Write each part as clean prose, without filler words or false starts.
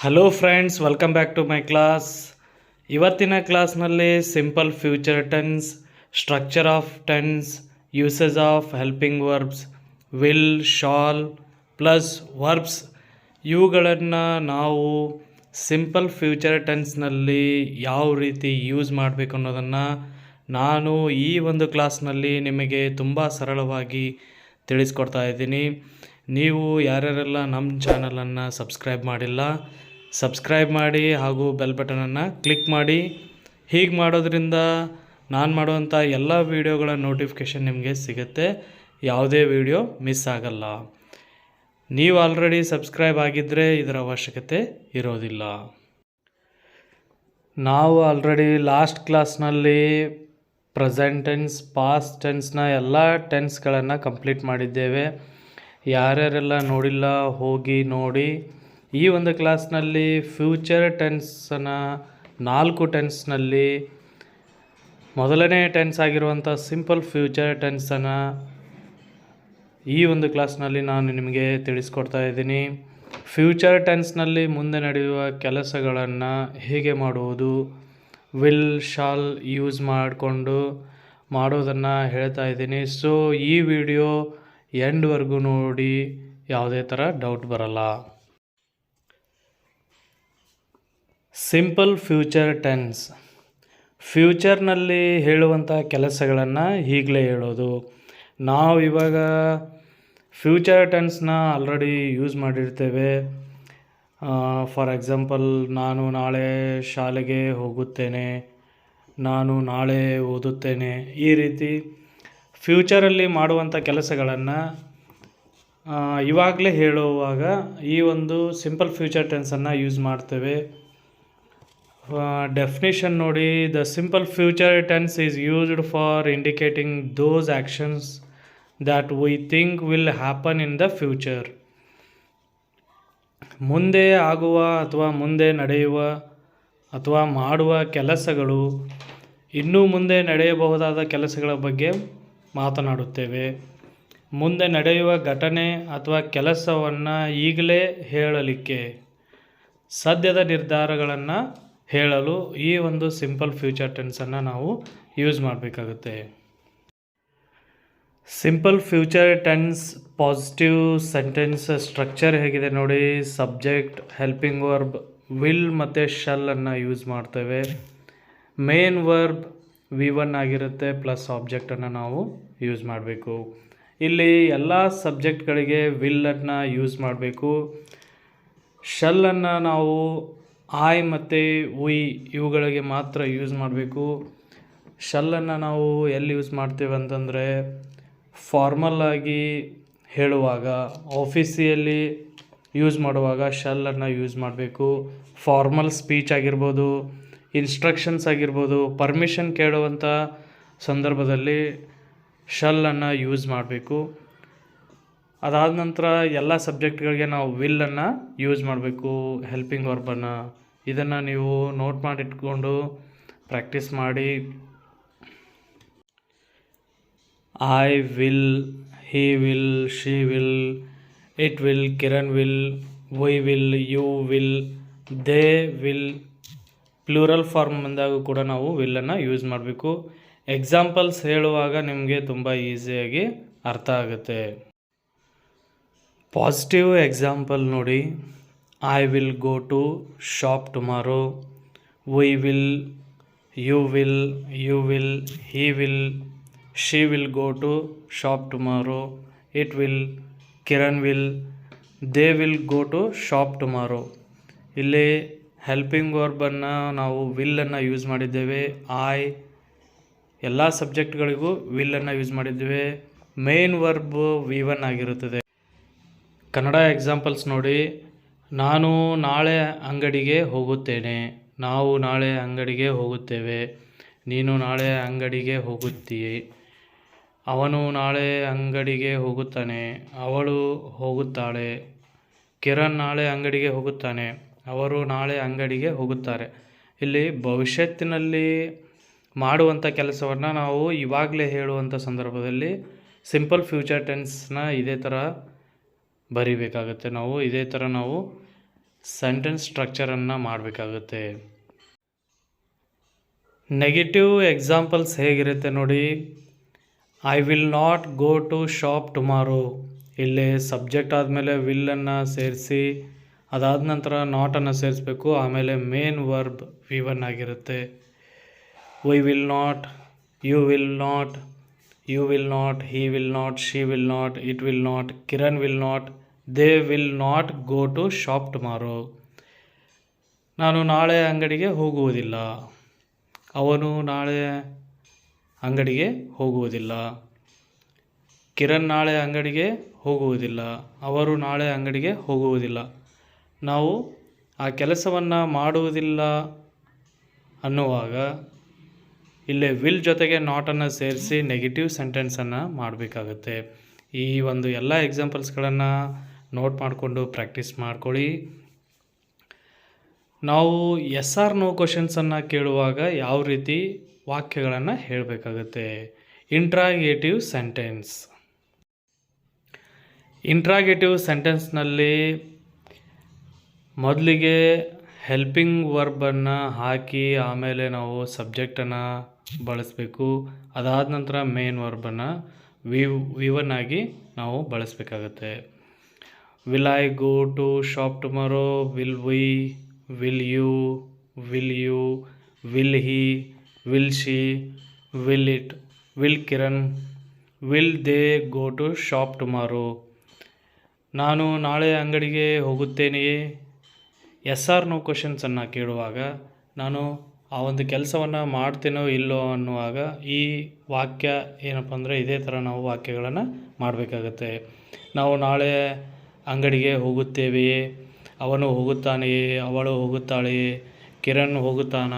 Hello friends, welcome back to my class. ಇವತ್ತಿನ ಕ್ಲಾಸ್ನಲ್ಲಿ simple future tense, structure of tense, usage of helping verbs, will, shall plus verbs ಇವುಗಳನ್ನು ನಾವು simple future ಟೆನ್ಸ್ನಲ್ಲಿ ಯಾವ ರೀತಿ use ಮಾಡಬೇಕು ಅನ್ನೋದನ್ನು ನಾನು ಈ ಒಂದು ಕ್ಲಾಸ್ನಲ್ಲಿ ನಿಮಗೆ ತುಂಬ ಸರಳವಾಗಿ ತಿಳಿಸ್ಕೊಡ್ತಾ ಇದ್ದೀನಿ. ನೀವು ಯಾರ್ಯಾರೆಲ್ಲ ನಮ್ಮ ಚಾನಲನ್ನು ಸಬ್ಸ್ಕ್ರೈಬ್ ಮಾಡಿಲ್ಲ, ಸಬ್ಸ್ಕ್ರೈಬ್ ಮಾಡಿ ಹಾಗೂ ಬೆಲ್ ಬಟನನ್ನು ಕ್ಲಿಕ್ ಮಾಡಿ. ಹೀಗೆ ಮಾಡೋದ್ರಿಂದ ನಾನು ಮಾಡುವಂಥ ಎಲ್ಲ ವೀಡಿಯೋಗಳ ನೋಟಿಫಿಕೇಷನ್ ನಿಮಗೆ ಸಿಗುತ್ತೆ, ಯಾವುದೇ ವೀಡಿಯೋ ಮಿಸ್ ಆಗಲ್ಲ. ನೀವು ಆಲ್ರೆಡಿ ಸಬ್ಸ್ಕ್ರೈಬ್ ಆಗಿದ್ದರೆ ಇದರ ಅವಶ್ಯಕತೆ ಇರೋದಿಲ್ಲ. ನಾವು ಆಲ್ರೆಡಿ ಲಾಸ್ಟ್ ಕ್ಲಾಸ್ನಲ್ಲಿ ಪ್ರೆಸೆಂಟ್ ಟೆನ್ಸ್, ಪಾಸ್ಟ್ ಟೆನ್ಸ್ನ ಎಲ್ಲ ಟೆನ್ಸ್ಗಳನ್ನು ಕಂಪ್ಲೀಟ್ ಮಾಡಿದ್ದೇವೆ. ಯಾರ್ಯಾರೆಲ್ಲ ನೋಡಿಲ್ಲ ಹೋಗಿ ನೋಡಿ. ಈ ಒಂದು ಕ್ಲಾಸ್ನಲ್ಲಿ ಫ್ಯೂಚರ್ ಟೆನ್ಸನ್ನು 4 ಟೆನ್ಸ್ನಲ್ಲಿ ಮೊದಲನೇ ಟೆನ್ಸ್ ಆಗಿರುವಂಥ ಸಿಂಪಲ್ ಫ್ಯೂಚರ್ ಟೆನ್ಸನ್ನು ಈ ಒಂದು ಕ್ಲಾಸ್ನಲ್ಲಿ ನಾನು ನಿಮಗೆ ತಿಳಿಸ್ಕೊಡ್ತಾ ಇದ್ದೀನಿ. ಫ್ಯೂಚರ್ ಟೆನ್ಸ್ನಲ್ಲಿ ಮುಂದೆ ನಡೆಯುವ ಕೆಲಸಗಳನ್ನು ಹೇಗೆ ಮಾಡುವುದು, ವಿಲ್ ಶಾಲ್ ಯೂಸ್ ಮಾಡಿಕೊಂಡು ಮಾಡೋದನ್ನು ಹೇಳ್ತಾ ಇದ್ದೀನಿ. ಸೊ ಈ ವಿಡಿಯೋ ಎಂಡ್ವರೆಗೂ ನೋಡಿ, ಯಾವುದೇ ಥರ ಡೌಟ್ ಬರಲ್ಲ. ಸಿಂಪಲ್ ಫ್ಯೂಚರ್ ಟೆನ್ಸ್, ಫ್ಯೂಚರ್ನಲ್ಲಿ ಹೇಳುವಂಥ ಕೆಲಸಗಳನ್ನು ಈಗಲೇ ಹೇಳೋದು. ನಾವು ಇವಾಗ ಫ್ಯೂಚರ್ ಟೆನ್ಸ್ನ ಆಲ್ರೆಡಿ ಯೂಸ್ ಮಾಡಿರ್ತೇವೆ. ಫಾರ್ ಎಕ್ಸಾಂಪಲ್, ನಾನು ನಾಳೆ ಶಾಲೆಗೆ ಹೋಗುತ್ತೇನೆ, ನಾನು ನಾಳೆ ಓದುತ್ತೇನೆ. ಈ ರೀತಿ ಫ್ಯೂಚರಲ್ಲಿ ಮಾಡುವಂಥ ಕೆಲಸಗಳನ್ನು ಇವಾಗಲೇ ಹೇಳುವಾಗ ಈ ಒಂದು ಸಿಂಪಲ್ ಫ್ಯೂಚರ್ ಟೆನ್ಸನ್ನು ಯೂಸ್ ಮಾಡ್ತೇವೆ. ಡೆಫಿನೇಷನ್ ನೋಡಿ, the simple future tense is used for indicating those actions that we think will happen in the future. ಮುಂದೆ ಆಗುವ ಅಥವಾ ಮುಂದೆ ನಡೆಯುವ ಅಥವಾ ಮಾಡುವ ಕೆಲಸಗಳು, ಇನ್ನೂ ಮುಂದೆ ನಡೆಯಬಹುದಾದ ಕೆಲಸಗಳ ಬಗ್ಗೆ ಮಾತನಾಡುತ್ತೇವೆ. ಮುಂದೆ ನಡೆಯುವ ಘಟನೆ ಅಥವಾ ಕೆಲಸವನ್ನು ಈಗಲೇ ಹೇಳಲಿಕ್ಕೆ, ಸದ್ಯದ ನಿರ್ಧಾರಗಳನ್ನು ಹೇಳಲು ಈ ಒಂದು ಸಿಂಪಲ್ ಫ್ಯೂಚರ್ ಟೆನ್ಸನ್ನು ನಾವು ಯೂಸ್ ಮಾಡಬೇಕಾಗುತ್ತೆ. Simple future tense positive sentence structure ಹೇಗಿದೆ ನೋಡಿ. ಸಬ್ಜೆಕ್ಟ್, ಹೆಲ್ಪಿಂಗ್ ವರ್ಬ್, ವಿಲ್ ಮತ್ತು ಶಲ್ಲನ್ನು ಯೂಸ್ ಮಾಡ್ತೇವೆ. ಮೇನ್ ವರ್ಬ್ V1 ಆಗಿರುತ್ತೆ, ಪ್ಲಸ್ ಆಬ್ಜೆಕ್ಟನ್ನು ನಾವು ಯೂಸ್ ಮಾಡಬೇಕು. ಇಲ್ಲಿ ಎಲ್ಲ ಸಬ್ಜೆಕ್ಟ್ಗಳಿಗೆ ವಿಲ್ಲನ್ನು ಯೂಸ್ ಮಾಡಬೇಕು. ಶಲ್ಲನ್ನು ನಾವು ಐ ಮತ್ತು ವಿ ಇವುಗಳಿಗೆ ಮಾತ್ರ ಯೂಸ್ ಮಾಡಬೇಕು. ಶಲ್ಲನ್ನು ನಾವು ಎಲ್ಲಿ ಯೂಸ್ ಮಾಡ್ತೇವೆ ಅಂತಂದರೆ, ಫಾರ್ಮಲ್ಲಾಗಿ ಹೇಳುವಾಗ, ಆಫೀಸಿಯಲ್ಲಿ ಯೂಸ್ ಮಾಡುವಾಗ ಶಲ್ಲನ್ನು ಯೂಸ್ ಮಾಡಬೇಕು. ಫಾರ್ಮಲ್ ಸ್ಪೀಚ್ ಆಗಿರ್ಬೋದು, ಇನ್ಸ್ಟ್ರಕ್ಷನ್ಸ್ ಆಗಿರ್ಬೋದು, ಪರ್ಮಿಷನ್ ಕೇಳುವಂಥ ಸಂದರ್ಭದಲ್ಲಿ ಶಲ್ಲನ್ನು ಯೂಸ್ ಮಾಡಬೇಕು. ಅದಾದ ನಂತರ ಎಲ್ಲ ಸಬ್ಜೆಕ್ಟ್ಗಳಿಗೆ ನಾವು ವಿಲ್ಲನ್ನು ಯೂಸ್ ಮಾಡಬೇಕು, ಹೆಲ್ಪಿಂಗ್ ವರ್ಬನ್ನು. ಇದನ್ನು ನೀವು ನೋಟ್ ಮಾಡಿಟ್ಕೊಂಡು ಪ್ರಾಕ್ಟೀಸ್ ಮಾಡಿ. I will, he will, she will, it will, Kiran will, we will, you will, they will. Plural form ಬಂದಾಗ ಕೂಡ ನಾವು ವಿಲ್ಲನ್ನು ಯೂಸ್ ಮಾಡಬೇಕು. ಎಕ್ಸಾಂಪಲ್ಸ್ ಹೇಳುವಾಗ ನಿಮಗೆ ತುಂಬ ಈಸಿಯಾಗಿ ಅರ್ಥ ಆಗುತ್ತೆ. ಪಾಸಿಟಿವ್ ಎಕ್ಸಾಂಪಲ್ ನೋಡಿ. I will go to shop tomorrow, we will, you will, he will, she will go to shop tomorrow, it will, Kiran will, they will go to shop tomorrow. ಇಲ್ಲಿ helping ವರ್ಬನ್ನು ನಾವು ವಿಲ್ಲನ್ನು ಯೂಸ್ ಮಾಡಿದ್ದೇವೆ. ಎಲ್ಲ ಸಬ್ಜೆಕ್ಟ್ಗಳಿಗೂ ವಿಲ್ಲನ್ನು use ಮಾಡಿದ್ದೇವೆ. ಮೇನ್ ವರ್ಬ್ V1 ಆಗಿರುತ್ತದೆ. ಕನ್ನಡ ಎಕ್ಸಾಂಪಲ್ಸ್ ನೋಡಿ. ನಾನು ನಾಳೆ ಅಂಗಡಿಗೆ ಹೋಗುತ್ತೇನೆ, ನಾವು ನಾಳೆ ಅಂಗಡಿಗೆ ಹೋಗುತ್ತೇವೆ, ನೀನು ನಾಳೆ ಅಂಗಡಿಗೆ ಹೋಗುತ್ತೀಯೆ, ಅವನು ನಾಳೆ ಅಂಗಡಿಗೆ ಹೋಗುತ್ತಾನೆ, ಅವಳು ಹೋಗುತ್ತಾಳೆ, ಕಿರಣ್ ನಾಳೆ ಅಂಗಡಿಗೆ ಹೋಗುತ್ತಾನೆ, ಅವರು ನಾಳೆ ಅಂಗಡಿಗೆ ಹೋಗುತ್ತಾರೆ. ಇಲ್ಲಿ ಭವಿಷ್ಯತ್ತಿನಲ್ಲಿ ಮಾಡುವಂಥ ಕೆಲಸವನ್ನು ನಾವು ಇವಾಗಲೇ ಹೇಳುವಂಥ ಸಂದರ್ಭದಲ್ಲಿ ಸಿಂಪಲ್ ಫ್ಯೂಚರ್ ಟೆನ್ಸ್ನ ಇದೇ ಥರ ಬರಿಬೇಕಾಗುತ್ತೆ. ನಾವು ಇದೇ ಥರ ನಾವು ಸೆಂಟೆನ್ಸ್ ಸ್ಟ್ರಕ್ಚರನ್ನು ಮಾಡಬೇಕಾಗುತ್ತೆ. ನೆಗೆಟಿವ್ ಎಕ್ಸಾಂಪಲ್ಸ್ ಹೇಗಿರುತ್ತೆ ನೋಡಿ. I will not go to shop tomorrow. ಇಲ್ಲಿ ಸಬ್ಜೆಕ್ಟ್ ಆದಮೇಲೆ ವಿಲ್ಲನ್ನು ಸೇರಿಸಿ ಅದಾದ ನಂತರ ನಾಟನ್ನು ಸೇರಿಸ್ಬೇಕು. ಆಮೇಲೆ ಮೇನ್ ವರ್ಬ್ V1 ಆಗಿರುತ್ತೆ. We will not, you will not, you will not, he will not, she will not, it will not, Kiran will not, they will not go to shop tomorrow. ನಾನು ನಾಳೆ ಅಂಗಡಿಗೆ ಹೋಗುವುದಿಲ್ಲ. ಅವನು ನಾಳೆ ಅಂಗಡಿಗೆ ಹೋಗುವುದಿಲ್ಲ. ಕಿರಣ್ ನಾಳೆ ಅಂಗಡಿಗೆ ಹೋಗುವುದಿಲ್ಲ. ಅವರು ನಾಳೆ ಅಂಗಡಿಗೆ ಹೋಗುವುದಿಲ್ಲ. ನಾವು ಆ ಕೆಲಸವನ್ನು ಮಾಡುವುದಿಲ್ಲ ಅನ್ನುವಾಗ ಇಲ್ಲೇ ವಿಲ್ ಜೊತೆಗೆ ನಾಟನ್ನು ಸೇರಿಸಿ ನೆಗೆಟಿವ್ ಸೆಂಟೆನ್ಸನ್ನು ಮಾಡಬೇಕಾಗುತ್ತೆ. ಈ ಒಂದು ಎಲ್ಲ ಎಕ್ಸಾಂಪಲ್ಸ್ಗಳನ್ನು ನೋಟ್ ಮಾಡಿಕೊಂಡು ಪ್ರಾಕ್ಟೀಸ್ ಮಾಡ್ಕೊಳ್ಳಿ. ನಾವು ಎಸ್ ಆರ್ ನೋ ಕ್ವಶನ್ಸನ್ನು ಕೇಳುವಾಗ ಯಾವ ರೀತಿ ವಾಕ್ಯಗಳನ್ನು ಹೇಳಬೇಕಾಗುತ್ತೆ. Interrogative sentence. ಇಂಟ್ರಾಗೇಟಿವ್ ಸೆಂಟೆನ್ಸ್ನಲ್ಲಿ ಮೊದಲಿಗೆ ಹೆಲ್ಪಿಂಗ್ ವರ್ಬನ್ನು ಹಾಕಿ ಆಮೇಲೆ ನಾವು ಸಬ್ಜೆಕ್ಟನ್ನು ಬಳಸಬೇಕು. ಅದಾದ ನಂತರ ಮೇನ್ ವರ್ಬನ್ನು V1 ಆಗಿ ನಾವು ಬಳಸಬೇಕಾಗತ್ತೆ. Will I go to shop tomorrow, will we, will you, will he, will she, will it, will Kiran, will they go to shop tomorrow. ನಾನು ನಾಳೆ ಅಂಗಡಿಗೆ ಹೋಗುತ್ತೇನೆಯೇ. ಎಸ್ ಆರ್ ನೋ ಕ್ವಶನ್ಸನ್ನು ಕೇಳುವಾಗ ನಾನು ಆ ಒಂದು ಕೆಲಸವನ್ನು ಮಾಡ್ತೇನೋ ಇಲ್ಲೋ ಅನ್ನುವಾಗ ಈ ವಾಕ್ಯ ಏನಪ್ಪ ಅಂದರೆ ಇದೇ ಥರ ನಾವು ವಾಕ್ಯಗಳನ್ನು ಮಾಡಬೇಕಾಗತ್ತೆ. ನಾವು ನಾಳೆ ಅಂಗಡಿಗೆ ಹೋಗುತ್ತೇವೆಯೇ, ಅವನು ಹೋಗುತ್ತಾನೆಯೇ, ಅವಳು ಹೋಗುತ್ತಾಳೆಯೇ, ಕಿರಣ್ ಹೋಗುತ್ತಾನ,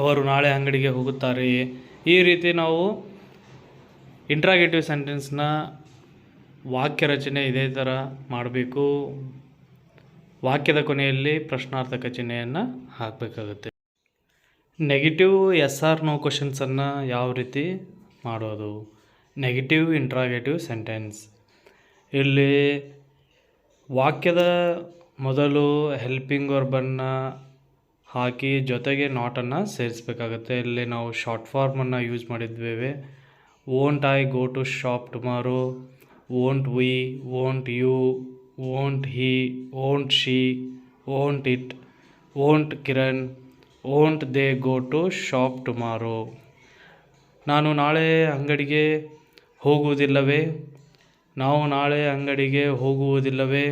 ಅವರು ನಾಳೆ ಅಂಗಡಿಗೆ ಹೋಗುತ್ತಾರೆಯೇ. ಈ ರೀತಿ ನಾವು ಇಂಟ್ರಾಗೇಟಿವ್ ಸೆಂಟೆನ್ಸ್ನ ವಾಕ್ಯ ರಚನೆ ಇದೇ ಥರ ಮಾಡಬೇಕು. ವಾಕ್ಯದ ಕೊನೆಯಲ್ಲಿ ಪ್ರಶ್ನಾರ್ಥಕ ಚಿಹ್ನೆಯನ್ನು ಹಾಕಬೇಕಾಗುತ್ತೆ. ನೆಗೆಟಿವ್ ಎಸ್ ಆರ್ ನೋ ಕ್ವಶನ್ಸನ್ನು ಯಾವ ರೀತಿ ಮಾಡೋದು. Negative interrogative sentence. ಇಲ್ಲಿ ವಾಕ್ಯದ ಮೊದಲು ಹೆಲ್ಪಿಂಗ್ ವರ್ಬನ್ನು ಹಾಕಿ ಜೊತೆಗೆ ನಾಟನ್ನು ಸೇರಿಸಬೇಕಾಗುತ್ತೆ. ಇಲ್ಲಿ ನಾವು ಶಾರ್ಟ್ ಫಾರ್ಮನ್ನು ಯೂಸ್ ಮಾಡಿದ್ದೇವೆ. Won't I go to shop tomorrow, won't we, won't you, won't he, won't she, won't it, won't Kiran, won't they go to shop tomorrow. ನಾನು ನಾಳೆ ಅಂಗಡಿಗೆ ಹೋಗುವುದಿಲ್ಲವೇ, ನಾವು ನಾಳೆ ಅಂಗಡಿಗೆ ಹೋಗುವುದಿಲ್ಲವೇ,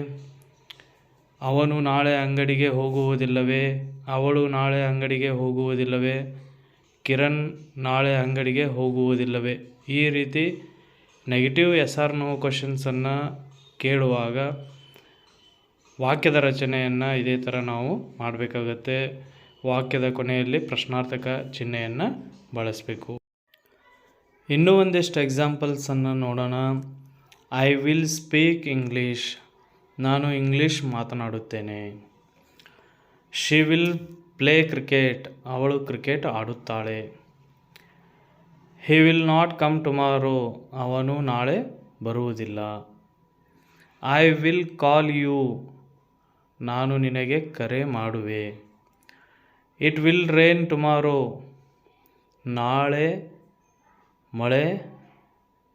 ಅವನು ನಾಳೆ ಅಂಗಡಿಗೆ ಹೋಗುವುದಿಲ್ಲವೇ, ಅವಳು ನಾಳೆ ಅಂಗಡಿಗೆ ಹೋಗುವುದಿಲ್ಲವೇ, ಕಿರಣ್ ನಾಳೆ ಅಂಗಡಿಗೆ ಹೋಗುವುದಿಲ್ಲವೇ. ಈ ರೀತಿ ನೆಗೆಟಿವ್ ಎಸ್ ಆರ್ ನೋ ಕ್ವಶನ್ಸನ್ನು ಕೇಳುವಾಗ ವಾಕ್ಯದ ರಚನೆಯನ್ನು ಇದೇ ಥರ ನಾವು ಮಾಡಬೇಕಾಗತ್ತೆ. ವಾಕ್ಯದ ಕೊನೆಯಲ್ಲಿ ಪ್ರಶ್ನಾರ್ಥಕ ಚಿಹ್ನೆಯನ್ನು ಬಳಸಬೇಕು. ಇನ್ನೂ ಒಂದಿಷ್ಟು ಎಕ್ಸಾಂಪಲ್ಸನ್ನು ನೋಡೋಣ. I will speak English. ನಾನು ಇಂಗ್ಲೀಷ್ ಮಾತನಾಡುತ್ತೇನೆ. She will play cricket. ಅವಳು ಕ್ರಿಕೆಟ್ ಆಡುತ್ತಾಳೆ. He will not come tomorrow. ಅವನು ನಾಳೆ ಬರುವುದಿಲ್ಲ. I will call you. ನಾನು ನಿನಗೆ ಕರೆ ಮಾಡುವೆ. It will rain tomorrow. ನಾಳೆ ಮಳೆ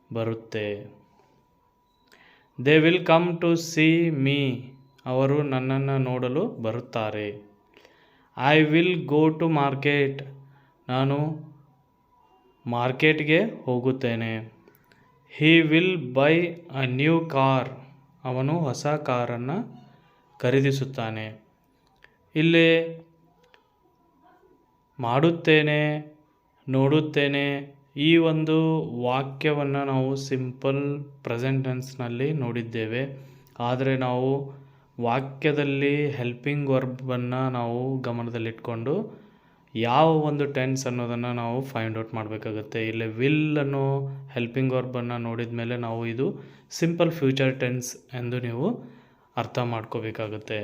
ಬರುತ್ತೆ. They will come to see me. ಅವರು ನನ್ನನ್ನು ನೋಡಲು ಬರುತ್ತಾರೆ. I will go to market. ನಾನು ಮಾರ್ಕೆಟ್ಗೆ ಹೋಗುತ್ತೇನೆ. He will buy a new car. ಅವನು ಹೊಸ ಕಾರನ್ನು ಖರೀದಿಸುತ್ತಾನೆ. ಇಲ್ಲಿ ಮಾಡುತ್ತೇನೆ, ನೋಡುತ್ತೇನೆ ಈ ಒಂದು ವಾಕ್ಯವನ್ನು ನಾವು ಸಿಂಪಲ್ ಪ್ರೆಸೆಂಟ್ ಟೆನ್ಸ್ನಲ್ಲಿ ನೋಡಿದ್ದೇವೆ. ಆದರೆ ನಾವು ವಾಕ್ಯದಲ್ಲಿ ಹೆಲ್ಪಿಂಗ್ ವರ್ಬನ್ನು ನಾವು ಗಮನದಲ್ಲಿಟ್ಕೊಂಡು ಯಾವ ಒಂದು ಟೆನ್ಸ್ ಅನ್ನೋದನ್ನು ನಾವು ಫೈಂಡ್ ಔಟ್ ಮಾಡಬೇಕಾಗುತ್ತೆ. ಇಲ್ಲಿ ವಿಲ್ ಅನ್ನೋ ಹೆಲ್ಪಿಂಗ್ ವರ್ಬನ್ನು ನೋಡಿದ ಮೇಲೆ ನಾವು ಇದು ಸಿಂಪಲ್ ಫ್ಯೂಚರ್ ಟೆನ್ಸ್ ಎಂದು ನೀವು ಅರ್ಥ ಮಾಡ್ಕೋಬೇಕಾಗುತ್ತೆ.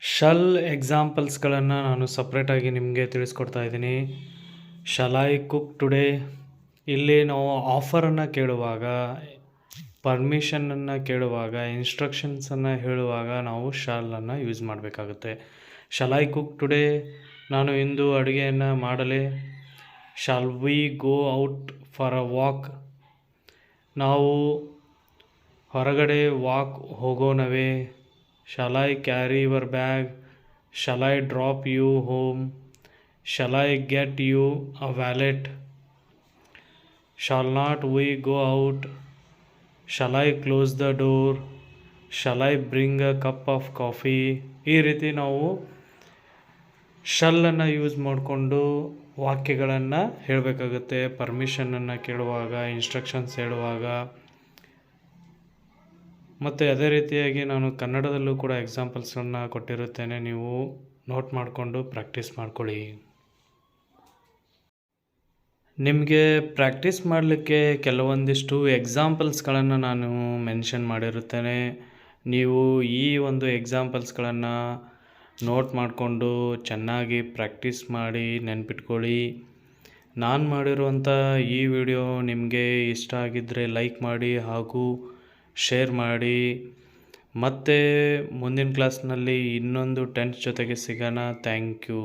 ಶಲ್ ಎಕ್ಸಾಂಪಲ್ಸ್ಗಳನ್ನು ನಾನು ಸಪ್ರೇಟಾಗಿ ನಿಮಗೆ ತಿಳಿಸ್ಕೊಡ್ತಾ ಇದ್ದೀನಿ. Shall I cook today. ಇಲ್ಲಿ ನಾವು ಆಫರನ್ನು ಕೇಳುವಾಗ ಪರ್ಮಿಷನನ್ನು ಕೇಳುವಾಗ, ಇನ್ಸ್ಟ್ರಕ್ಷನ್ಸನ್ನು ಹೇಳುವಾಗ ನಾವು ಶಾಲನ್ನು ಯೂಸ್ ಮಾಡಬೇಕಾಗುತ್ತೆ. Shall I cook today? ನಾನು ಇಂದು ಅಡುಗೆಯನ್ನು ಮಾಡಲೇ? Shall we go out for a walk? ನಾವು ಹೊರಗಡೆ ವಾಕ್ ಹೋಗೋಣವೇ? Shall I carry your bag? Shall I drop you home? Shall I get you a wallet? Shall not we go out? Shall I close the door? Shall I bring a cup of coffee? ಈ ರೀತಿ ನಾವು ಶಲ್ಲನ್ನು use ಮಾಡಿಕೊಂಡು ವಾಕ್ಯಗಳನ್ನು ಹೇಳಬೇಕಾಗುತ್ತೆ. ಪರ್ಮಿಷನನ್ನು ಕೇಳುವಾಗ, instructions ಹೇಳುವಾಗ. ಮತ್ತು ಅದೇ ರೀತಿಯಾಗಿ ನಾನು ಕನ್ನಡದಲ್ಲೂ ಕೂಡ ಎಕ್ಸಾಂಪಲ್ಸನ್ನು ಕೊಟ್ಟಿರುತ್ತೇನೆ, ನೀವು ನೋಟ್ ಮಾಡಿಕೊಂಡು ಪ್ರಾಕ್ಟೀಸ್ ಮಾಡ್ಕೊಳ್ಳಿ. ನಿಮಗೆ ಪ್ರಾಕ್ಟೀಸ್ ಮಾಡಲಿಕ್ಕೆ ಕೆಲವೊಂದಿಷ್ಟು ಎಕ್ಸಾಂಪಲ್ಸ್ಗಳನ್ನು ನಾನು ಮೆನ್ಷನ್ ಮಾಡಿರುತ್ತೇನೆ. ನೀವು ಈ ಒಂದು ಎಕ್ಸಾಂಪಲ್ಸ್ಗಳನ್ನು ನೋಟ್ ಮಾಡಿಕೊಂಡು ಚೆನ್ನಾಗಿ ಪ್ರಾಕ್ಟೀಸ್ ಮಾಡಿ ನೆನ್ಪಿಟ್ಕೊಳ್ಳಿ. ನಾನು ಮಾಡಿರುವಂಥ ಈ ವಿಡಿಯೋ ನಿಮಗೆ ಇಷ್ಟ ಆಗಿದ್ದರೆ ಲೈಕ್ ಮಾಡಿ ಹಾಗೂ ಶೇರ್ ಮಾಡಿ. ಮತ್ತು ಮುಂದಿನ ಕ್ಲಾಸ್ನಲ್ಲಿ ಇನ್ನೊಂದು ಟೆನ್ಸ್ ಜೊತೆಗೆ ಸಿಗೋಣ. Thank you.